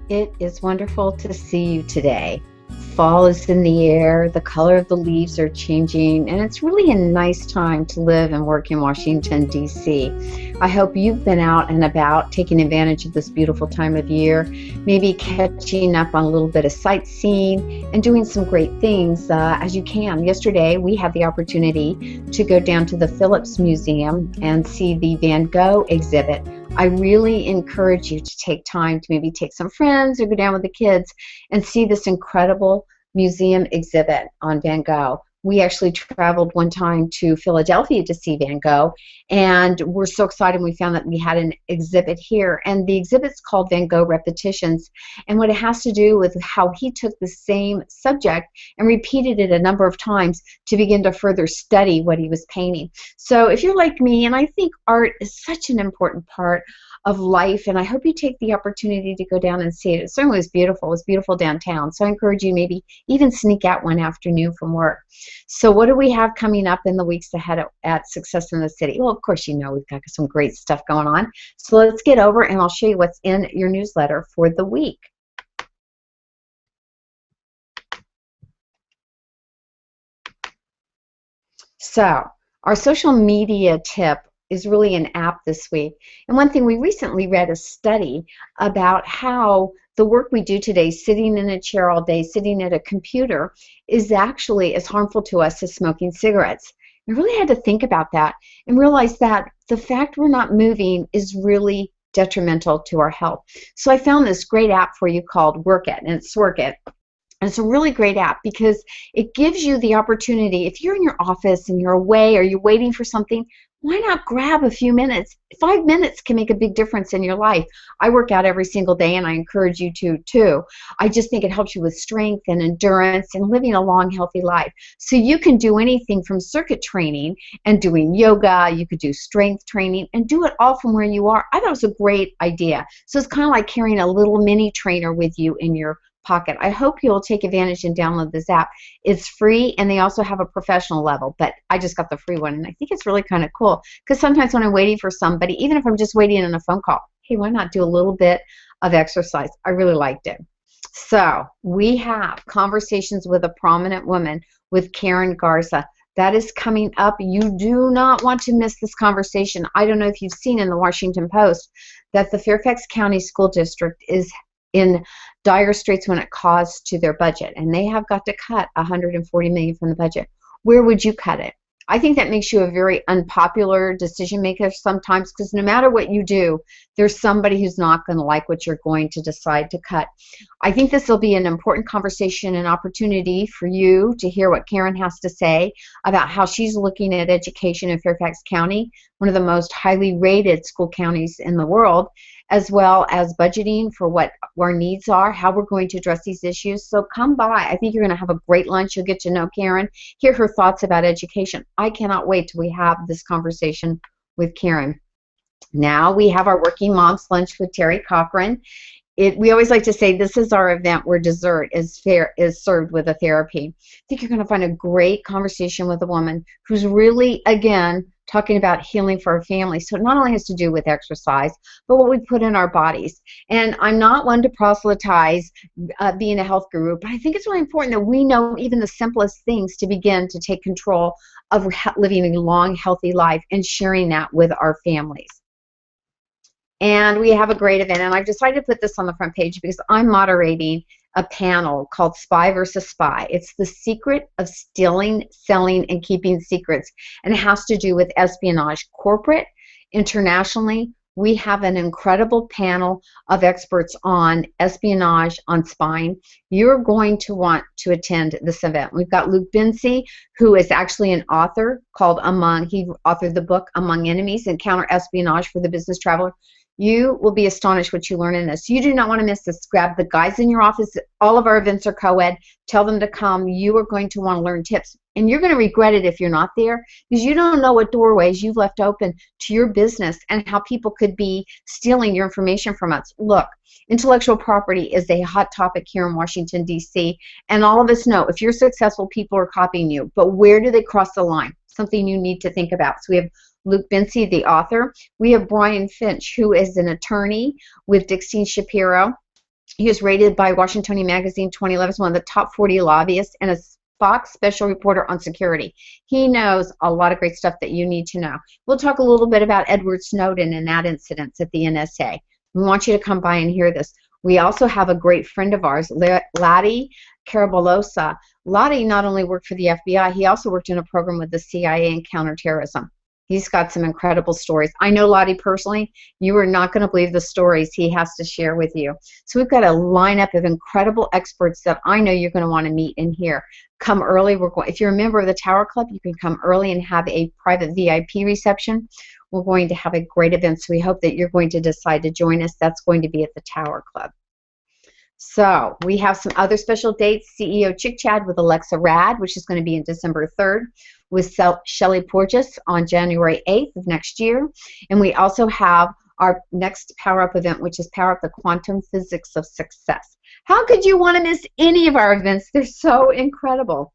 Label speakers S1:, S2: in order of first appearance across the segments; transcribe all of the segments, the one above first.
S1: It is wonderful to see you today. Fall is in the air, the color of the leaves are changing, and it's really a nice time to live and work in Washington, D.C. I hope you've been out and about taking advantage of this beautiful time of year, maybe catching up on a little bit of sightseeing and doing some great things as you can. Yesterday, we had the opportunity to go down to the Phillips Museum and see the Van Gogh exhibit. I really encourage you to take time to maybe take some friends or go down with the kids and see this incredible museum exhibit on Van Gogh. We actually traveled one time to Philadelphia to see Van Gogh, and we're so excited we found that we had an exhibit here. And the exhibit's called Van Gogh Repetitions, and what it has to do with how he took the same subject and repeated it a number of times to begin to further study what he was painting. So if you're like me, and I think art is such an important part of life, and I hope you take the opportunity to go down and see it. It certainly was beautiful. It was beautiful downtown, so I encourage you maybe even sneak out one afternoon from work. So what do we have coming up in the weeks ahead at Success in the City? Well, of course, you know we've got some great stuff going on. So let's get over and I'll show you what's in your newsletter for the week. So our social media tip is really an app this week. And one thing, we recently read a study about how the work we do today, sitting in a chair all day, sitting at a computer, is actually as harmful to us as smoking cigarettes. I really had to think about that and realize that the fact we're not moving is really detrimental to our health. So I found this great app for you called Workit, and it's Workit. And it's a really great app because it gives you the opportunity, if you're in your office and you're away or you're waiting for something, why not grab a few minutes? 5 minutes can make a big difference in your life. I work out every single day, and I encourage you to too. I just think it helps you with strength and endurance and living a long, healthy life. So you can do anything from circuit training and doing yoga. You could do strength training and do it all from where you are. I thought it was a great idea. So it's kind of like carrying a little mini trainer with you in your pocket. I hope you'll take advantage and download this app. It's free, and they also have a professional level, but I just got the free one, and I think it's really kind of cool because sometimes when I'm waiting for somebody, even if I'm just waiting on a phone call, hey, why not do a little bit of exercise? I really liked it. So we have Conversations with a Prominent Woman with Karen Garza. That is coming up. You do not want to miss this conversation. I don't know if you've seen in the Washington Post that the Fairfax County School District is in dire straits when it comes to their budget, and they have got to cut $140 million from the budget. Where would you cut it? I think that makes you a very unpopular decision maker sometimes, because no matter what you do, there's somebody who's not going to like what you're going to decide to cut. I think this will be an important conversation and opportunity for you to hear what Karen has to say about how she's looking at education in Fairfax County, one of the most highly rated school counties in the world, as well as budgeting for what our needs are, how we're going to address these issues. So come by. I think you're going to have a great lunch. You'll get to know Karen, hear her thoughts about education. I cannot wait till we have this conversation with Karen. Now we have our Working Moms Lunch with Terry Cochran. We always like to say this is our event where dessert is served with a therapy. I think you're going to find a great conversation with a woman who's really, again, talking about healing for our family. So it not only has to do with exercise, but what we put in our bodies. And I'm not one to proselytize being a health guru, but I think it's really important that we know even the simplest things to begin to take control of living a long, healthy life and sharing that with our families. And we have a great event, and I've decided to put this on the front page because I'm moderating a panel called Spy versus Spy. It's the secret of stealing, selling, and keeping secrets, and it has to do with espionage, corporate, internationally. We have an incredible panel of experts on espionage, on spying. You're going to want to attend this event. We've got Luke Binsey, who is actually an author called he authored the book Among Enemies and Counter-Espionage for the Business Traveler. You will be astonished what you learn in this. You do not want to miss this. Grab the guys in your office. All of our events are co-ed. Tell them to come. You are going to want to learn tips. And you're going to regret it if you're not there, because you don't know what doorways you've left open to your business and how people could be stealing your information from us. Look, intellectual property is a hot topic here in Washington, D.C., and all of us know if you're successful, people are copying you. But where do they cross the line? Something you need to think about. So we have Luke Binsey, the author. We have Brian Finch, who is an attorney with Dixie Shapiro. He was rated by Washingtonian Magazine 2011 as one of the top 40 lobbyists and a Fox special reporter on security. He knows a lot of great stuff that you need to know. We'll talk a little bit about Edward Snowden and that incident at the NSA. We want you to come by and hear this. We also have a great friend of ours, Laddie Caraballosa. Laddie not only worked for the FBI, he also worked in a program with the CIA in counterterrorism. He's got some incredible stories. I know Lottie personally. You are not going to believe the stories he has to share with you. So we've got a lineup of incredible experts that I know you're going to want to meet and hear. Come early. If you're a member of the Tower Club, you can come early and have a private VIP reception. We're going to have a great event, so we hope that you're going to decide to join us. That's going to be at the Tower Club. So we have some other special dates. CEO Chick Chat with Alexa Rad, which is going to be in December 3rd, with Shelley Porges on January 8th of next year. And we also have our next Power Up event, which is Power Up the Quantum Physics of Success. How could you want to miss any of our events? They're so incredible.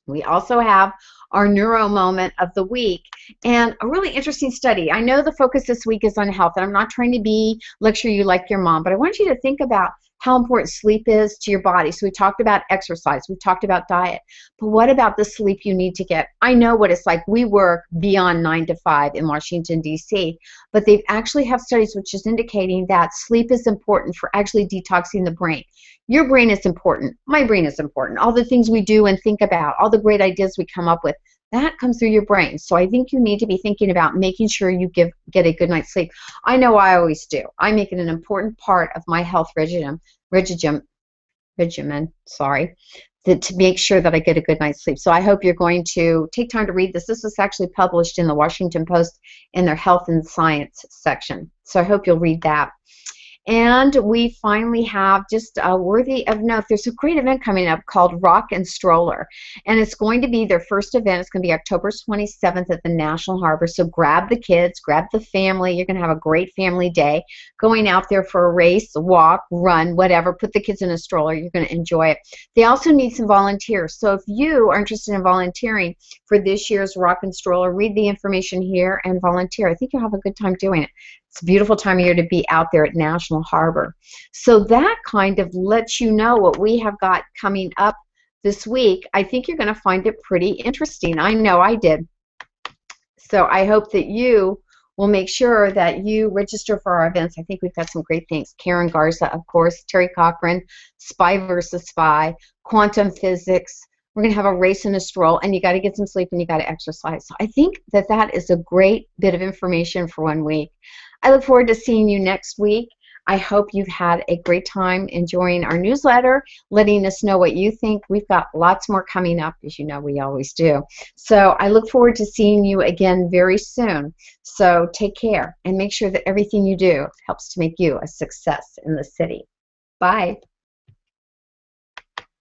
S1: We also have our neuro moment of the week and a really interesting study. I know the focus this week is on health, and I'm not trying to lecture you like your mom, but I want you to think about how important sleep is to your body. So we talked about exercise, we've talked about diet, but what about the sleep you need to get? I know what it's like. We work beyond 9 to 5 in Washington, D.C., but they actually have studies which is indicating that sleep is important for actually detoxing the brain. Your brain is important. My brain is important. All the things we do and think about, all the great ideas we come up with, that comes through your brain. So I think you need to be thinking about making sure you get a good night's sleep. I know I always do. I make it an important part of my health regimen, to make sure that I get a good night's sleep. So I hope you're going to take time to read this. This was actually published in the Washington Post in their health and science section. So I hope you'll read that. And we finally have, just worthy of note, there's a great event coming up called Rock and Stroller. And it's going to be their first event. It's going to be October 27th at the National Harbor. So grab the kids, grab the family. You're going to have a great family day going out there for a race, a walk, run, whatever. Put the kids in a stroller. You're going to enjoy it. They also need some volunteers. So if you are interested in volunteering for this year's Rock and Stroller, read the information here and volunteer. I think you'll have a good time doing it. It's a beautiful time of year to be out there at National Harbor. So that kind of lets you know what we have got coming up this week. I think you're going to find it pretty interesting. I know I did. So I hope that you will make sure that you register for our events. I think we've got some great things. Karen Garza, of course, Terry Cochran, Spy versus Spy, quantum physics. We're going to have a race and a stroll, and you got to get some sleep and you got to exercise. So I think that that is a great bit of information for 1 week. I look forward to seeing you next week. I hope you've had a great time enjoying our newsletter, letting us know what you think. We've got lots more coming up, as you know we always do. So I look forward to seeing you again very soon. So take care and make sure that everything you do helps to make you a success in the city. Bye.